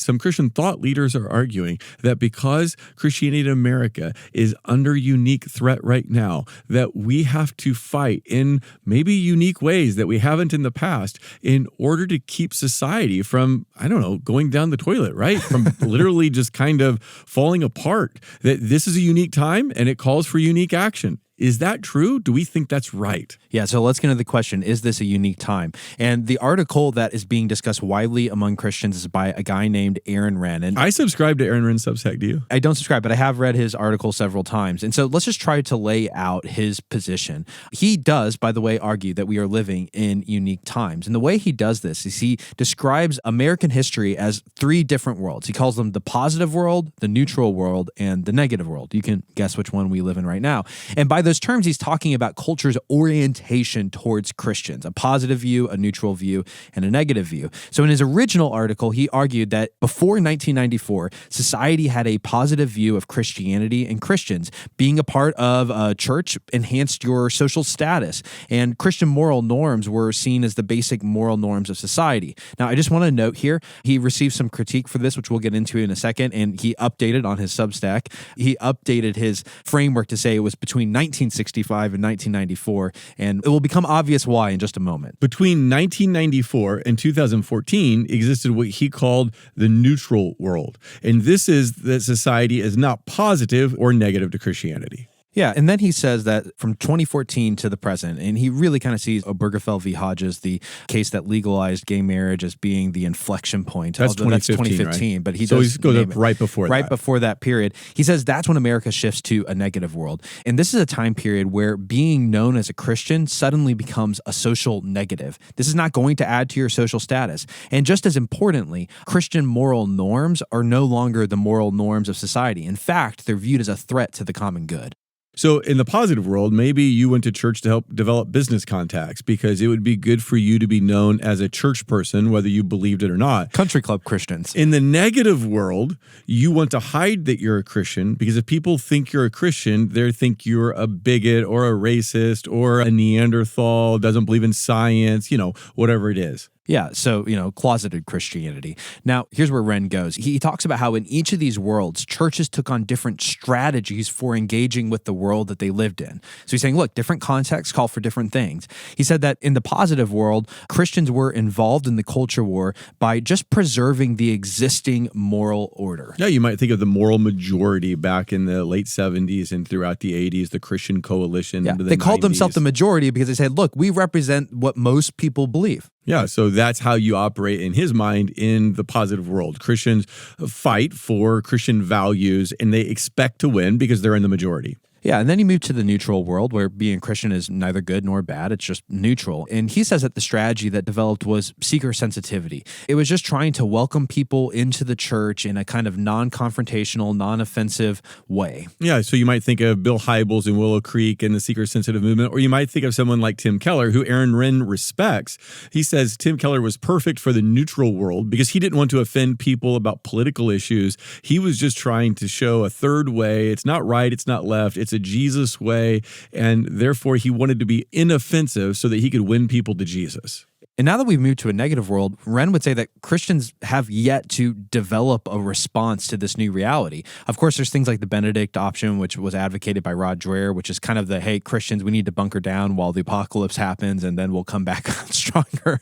some Christian thought leaders are arguing that because Christianity in America is under unique threat right now, that we have to fight in maybe unique ways that we haven't in the past in order to keep society from, I don't know, going down the toilet, right? From literally just kind of falling apart. That this is a unique time and it calls for unique action. Is that true? Do we think that's right? Yeah, so let's get into the question, is this a unique time? And the article that is being discussed widely among Christians is by a guy named Aaron Renn. And I subscribe to Aaron Renn's Substack, do you? I don't subscribe, but I have read his article several times. And so let's just try to lay out his position. He does, by the way, argue that we are living in unique times. And the way he does this is he describes American history as three different worlds. He calls them the positive world, the neutral world, and the negative world. You can guess which one we live in right now. And by those terms, he's talking about culture's orientation towards Christians, a positive view, a neutral view, and a negative view. So in his original article, he argued that before 1994, society had a positive view of Christianity and Christians. Being a part of a church enhanced your social status, and Christian moral norms were seen as the basic moral norms of society. Now, I just want to note here, he received some critique for this, which we'll get into in a second, and he updated on his Substack. He updated his framework to say it was between 1965 and 1994, and it will become obvious why in just a moment. Between 1994 and 2014 existed what he called the neutral world. And this is that society is not positive or negative to Christianity. Yeah, and then he says that from 2014 to the present, and he really kind of sees Obergefell v. Hodges, the case that legalized gay marriage, as being the inflection point. That's 2015, right? But he goes up right before that. Right before that period. He says that's when America shifts to a negative world. And this is a time period where being known as a Christian suddenly becomes a social negative. This is not going to add to your social status. And just as importantly, Christian moral norms are no longer the moral norms of society. In fact, they're viewed as a threat to the common good. So in the positive world, maybe you went to church to help develop business contacts because it would be good for you to be known as a church person, whether you believed it or not. Country club Christians. In the negative world, you want to hide that you're a Christian because if people think you're a Christian, they think you're a bigot or a racist or a Neanderthal, doesn't believe in science, whatever it is. Yeah, so, closeted Christianity. Now, here's where Renn goes. He talks about how in each of these worlds, churches took on different strategies for engaging with the world that they lived in. So he's saying, look, different contexts call for different things. He said that in the positive world, Christians were involved in the culture war by just preserving the existing moral order. Yeah, you might think of the moral majority back in the late 70s and throughout the 80s, the Christian coalition. Yeah, into the they called 90s. themselves the majority because they said, look, we represent what most people believe. Yeah, so that's how you operate in his mind in the positive world. Christians fight for Christian values and they expect to win because they're in the majority. Yeah, and then he moved to the neutral world where being Christian is neither good nor bad. It's just neutral. And he says that the strategy that developed was seeker sensitivity. It was just trying to welcome people into the church in a kind of non-confrontational, non-offensive way. Yeah, so you might think of Bill Hybels in Willow Creek and the seeker-sensitive movement, or you might think of someone like Tim Keller, who Aaron Renn respects. He says Tim Keller was perfect for the neutral world because he didn't want to offend people about political issues. He was just trying to show a third way. It's not right, it's not left, it's a Jesus way, and therefore he wanted to be inoffensive so that he could win people to Jesus. And now that we've moved to a negative world, Renn would say that Christians have yet to develop a response to this new reality. Of course, there's things like the Benedict option, which was advocated by Rod Dreher, which is kind of the, hey, Christians, we need to bunker down while the apocalypse happens, and then we'll come back stronger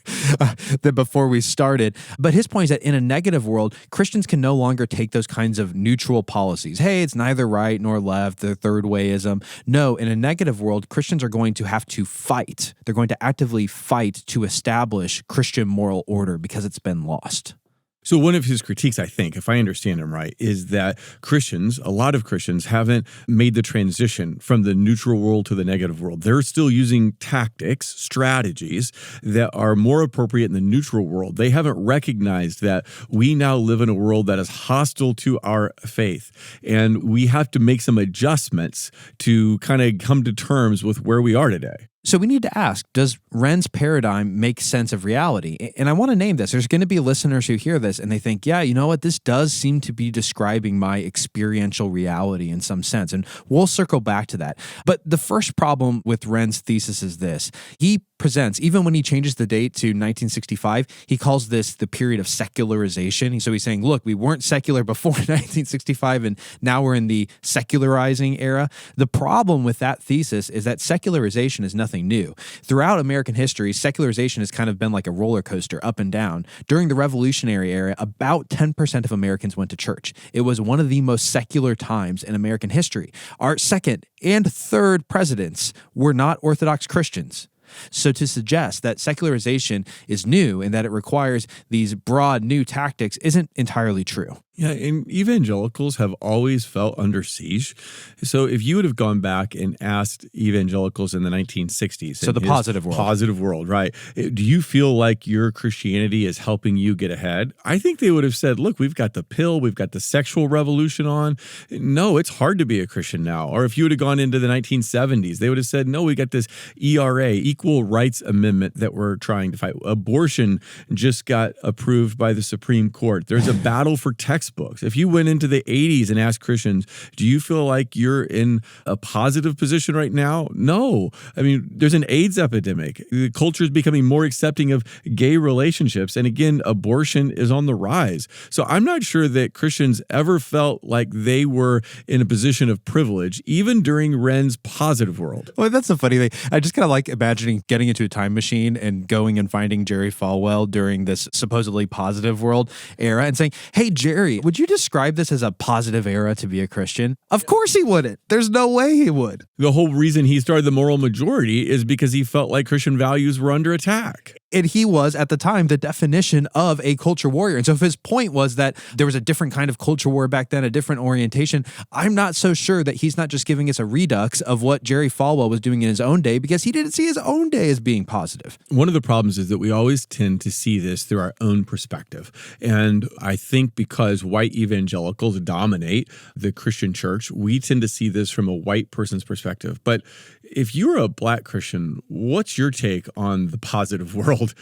than before we started. But his point is that in a negative world, Christians can no longer take those kinds of neutral policies. Hey, it's neither right nor left, the third wayism. No, in a negative world, Christians are going to have to fight. They're going to actively fight to establish Christian moral order because it's been lost. So one of his critiques, I think, if I understand him right, is that Christians, a lot of Christians, haven't made the transition from the neutral world to the negative world. They're still using tactics, strategies that are more appropriate in the neutral world. They haven't recognized that we now live in a world that is hostile to our faith, and we have to make some adjustments to kind of come to terms with where we are today. So we need to ask, does Wren's paradigm make sense of reality? And I want to name this. There's going to be listeners who hear this and they think, yeah, you know what? This does seem to be describing my experiential reality in some sense. And we'll circle back to that. But the first problem with Wren's thesis is this. He presents, even when he changes the date to 1965, he calls this the period of secularization. So he's saying, look, we weren't secular before 1965 and now we're in the secularizing era. The problem with that thesis is that secularization is nothing new. Throughout American history, secularization has kind of been like a roller coaster, up and down. During the Revolutionary era, about 10% of Americans went to church. It was one of the most secular times in American history. Our second and third presidents were not Orthodox Christians. So to suggest that secularization is new and that it requires these broad new tactics isn't entirely true. Yeah, and evangelicals have always felt under siege. So if you would have gone back and asked evangelicals in the 1960s, so the positive world, right? Do you feel like your Christianity is helping you get ahead? I think they would have said, look, we've got the pill, we've got the sexual revolution on. No, it's hard to be a Christian now. Or if you would have gone into the 1970s, they would have said, no, we got this ERA, Equal Rights Amendment that we're trying to fight. Abortion just got approved by the Supreme Court. There's a battle for textbooks. If you went into the 80s and asked Christians, do you feel like you're in a positive position right now? No. I mean, there's an AIDS epidemic. The culture is becoming more accepting of gay relationships. And again, abortion is on the rise. So I'm not sure that Christians ever felt like they were in a position of privilege, even during Wren's positive world. Well, that's the funny thing. I just kind of like imagining getting into a time machine and going and finding Jerry Falwell during this supposedly positive world era and saying, hey, Jerry, would you describe this as a positive era to be a Christian? Of course he wouldn't. There's no way he would. The whole reason he started the Moral Majority is because he felt like Christian values were under attack. And he was, at the time, the definition of a culture warrior. And so if his point was that there was a different kind of culture war back then, a different orientation, I'm not so sure that he's not just giving us a redux of what Jerry Falwell was doing in his own day, because he didn't see his own day as being positive. One of the problems is that we always tend to see this through our own perspective. And I think because white evangelicals dominate the Christian church, we tend to see this from a white person's perspective. But if you're a black Christian, what's your take on the positive world?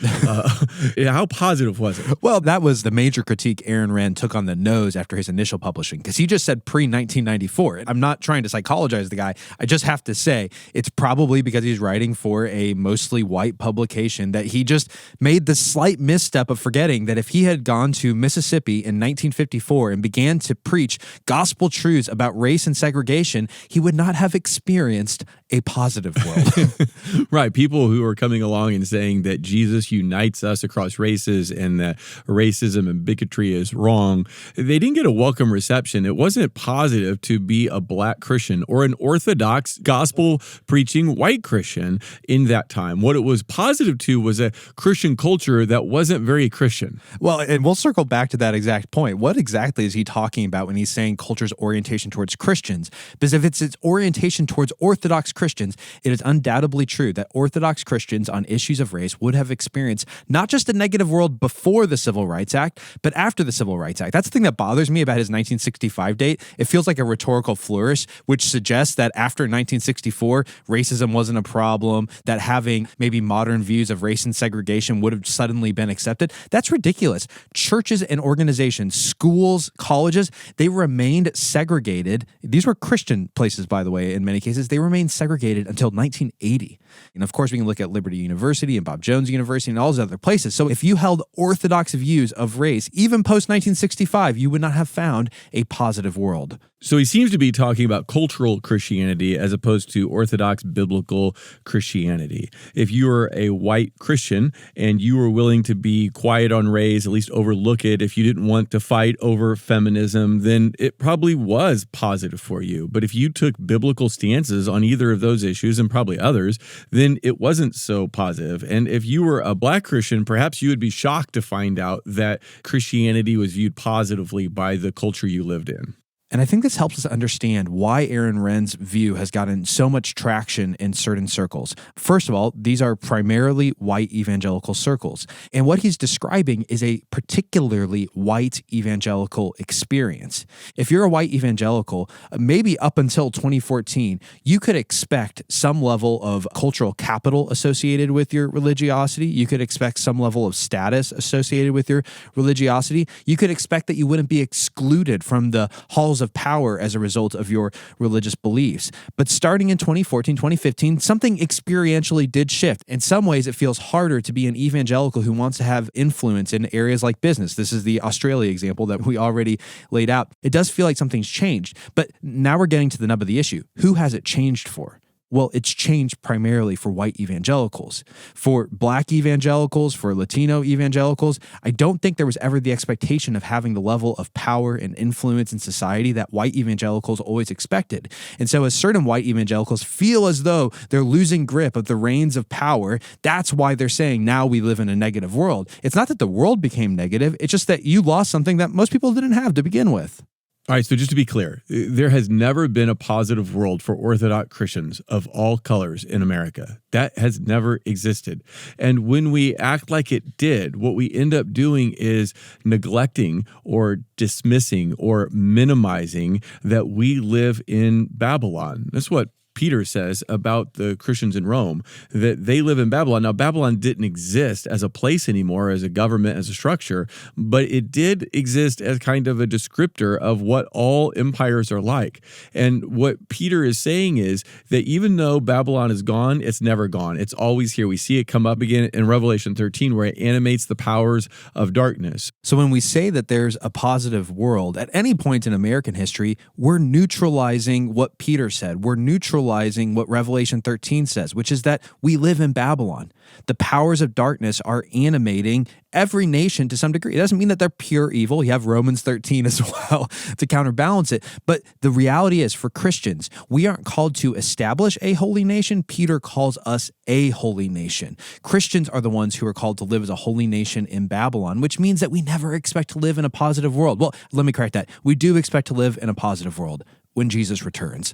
How positive was it? Well, that was the major critique Aaron Wren took on the nose after his initial publishing, because he just said pre-1994. I'm not trying to psychologize the guy. I just have to say it's probably because he's writing for a mostly white publication that he just made the slight misstep of forgetting that if he had gone to Mississippi in 1954 and began to preach gospel truths about race and segregation, he would not have experienced a positive world. Right. People who are coming along and saying that Jesus unites us across races and that racism and bigotry is wrong, they didn't get a welcome reception. It wasn't positive to be a black Christian or an Orthodox gospel preaching white Christian in that time. What it was positive to was a Christian culture that wasn't very Christian. Well, and we'll circle back to that exact point. What exactly is he talking about when he's saying culture's orientation towards Christians? Because if it's its orientation towards Orthodox Christians, it is undoubtedly true that Orthodox Christians on issues of race would have experienced not just a negative world before the Civil Rights Act, but after the Civil Rights Act. That's the thing that bothers me about his 1965 date. It feels like a rhetorical flourish, which suggests that after 1964, racism wasn't a problem, that having maybe modern views of race and segregation would have suddenly been accepted. That's ridiculous. Churches and organizations, schools, colleges, they remained segregated. These were Christian places, by the way, in many cases. They remained segregated until 1980. And of course, we can look at Liberty University and Bob Jones University and all those other places. So if you held orthodox views of race, even post-1965, you would not have found a positive world. So he seems to be talking about cultural Christianity as opposed to Orthodox biblical Christianity. If you were a white Christian and you were willing to be quiet on race, at least overlook it, if you didn't want to fight over feminism, then it probably was positive for you. But if you took biblical stances on either of those issues, and probably others, then it wasn't so positive. And if you were a black Christian, perhaps you would be shocked to find out that Christianity was viewed positively by the culture you lived in. And I think this helps us understand why Aaron Renn's view has gotten so much traction in certain circles. First of all, these are primarily white evangelical circles. And what he's describing is a particularly white evangelical experience. If you're a white evangelical, maybe up until 2014, you could expect some level of cultural capital associated with your religiosity. You could expect some level of status associated with your religiosity. You could expect that you wouldn't be excluded from the halls of power as a result of your religious beliefs. But starting in 2014, 2015, something experientially did shift. In some ways, it feels harder to be an evangelical who wants to have influence in areas like business. This is the Australia example that we already laid out. It does feel like something's changed. But now we're getting to the nub of the issue. Who has it changed for? Well, it's changed primarily for white evangelicals. For black evangelicals, for Latino evangelicals, I don't think there was ever the expectation of having the level of power and influence in society that white evangelicals always expected. And so as certain white evangelicals feel as though they're losing grip of the reins of power, that's why they're saying now we live in a negative world. It's not that the world became negative, it's just that you lost something that most people didn't have to begin with. All right, so just to be clear, there has never been a positive world for Orthodox Christians of all colors in America. That has never existed. And when we act like it did, what we end up doing is neglecting or dismissing or minimizing that we live in Babylon. That's what Peter says about the Christians in Rome, that they live in Babylon. Now, Babylon didn't exist as a place anymore, as a government, as a structure, but it did exist as kind of a descriptor of what all empires are like. And what Peter is saying is that even though Babylon is gone, it's never gone. It's always here. We see it come up again in Revelation 13, where it animates the powers of darkness. So when we say that there's a positive world at any point in American history, we're neutralizing what Peter said. We're neutralizing what Revelation 13 says, which is that we live in Babylon. The powers of darkness are animating every nation to some degree. It doesn't mean that they're pure evil. You have Romans 13 as well to counterbalance it. But the reality is, for Christians, we aren't called to establish a holy nation. Peter calls us a holy nation. Christians are the ones who are called to live as a holy nation in Babylon, which means that we never expect to live in a positive world. Well, let me correct that. We do expect to live in a positive world when Jesus returns.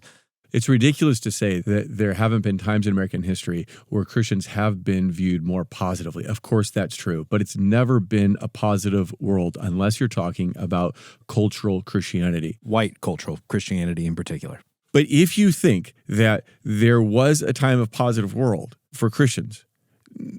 It's ridiculous to say that there haven't been times in American history where Christians have been viewed more positively. Of course, that's true, but it's never been a positive world unless you're talking about cultural Christianity. White cultural Christianity in particular. But if you think that there was a time of positive world for Christians,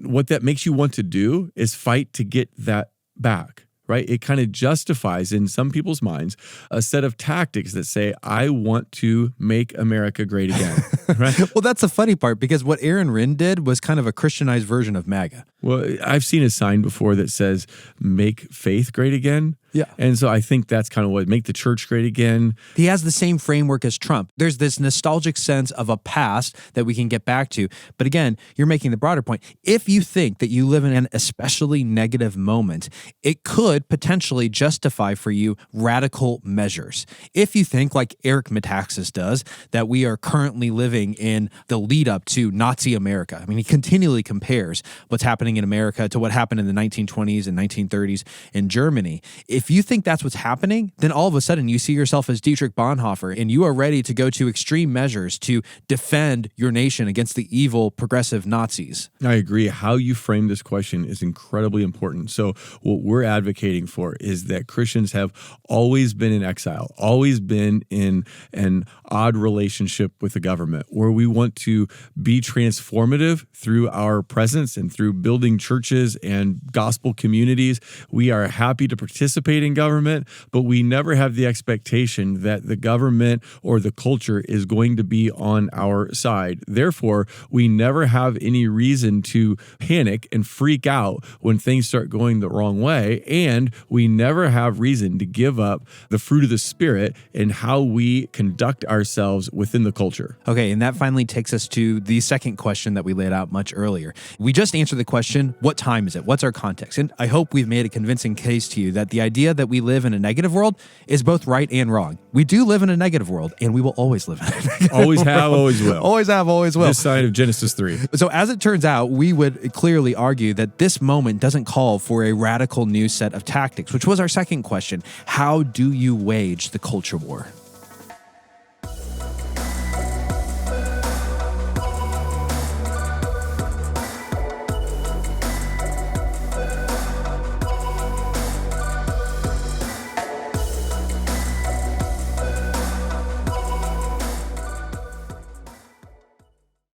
what that makes you want to do is fight to get that back. Right? It kind of justifies in some people's minds a set of tactics that say, I want to make America great again. Right? Well, that's the funny part, because what Aaron Renn did was kind of a Christianized version of MAGA. Well, I've seen a sign before that says, make faith great again. Yeah. And so I think that's kind of what, make the church great again. He has the same framework as Trump. There's this nostalgic sense of a past that we can get back to. But again, you're making the broader point. If you think that you live in an especially negative moment, it could potentially justify for you radical measures. If you think, like Eric Metaxas does, that we are currently living in the lead up to Nazi America. I mean, he continually compares what's happening in America to what happened in the 1920s and 1930s in Germany. If you think that's what's happening, then all of a sudden you see yourself as Dietrich Bonhoeffer and you are ready to go to extreme measures to defend your nation against the evil progressive Nazis. I agree. How you frame this question is incredibly important. So what we're advocating for is that Christians have always been in exile, always been in an odd relationship with the government, where we want to be transformative through our presence and through building churches and gospel communities. We are happy to participate in government, but we never have the expectation that the government or the culture is going to be on our side. Therefore, we never have any reason to panic and freak out when things start going the wrong way, and we never have reason to give up the fruit of the Spirit in how we conduct ourselves within the culture. Okay, and that finally takes us to the second question that we laid out much earlier. We just answered the question, what time is it? What's our context? And I hope we've made a convincing case to you that the idea that we live in a negative world is both right and wrong. We do live in a negative world, and we will always live in a negative Always world. have, always will. Always have, always will. This side of Genesis 3. So as it turns out, we would clearly argue that this moment doesn't call for a radical new set of tactics, which was our second question. How do you wage the culture war?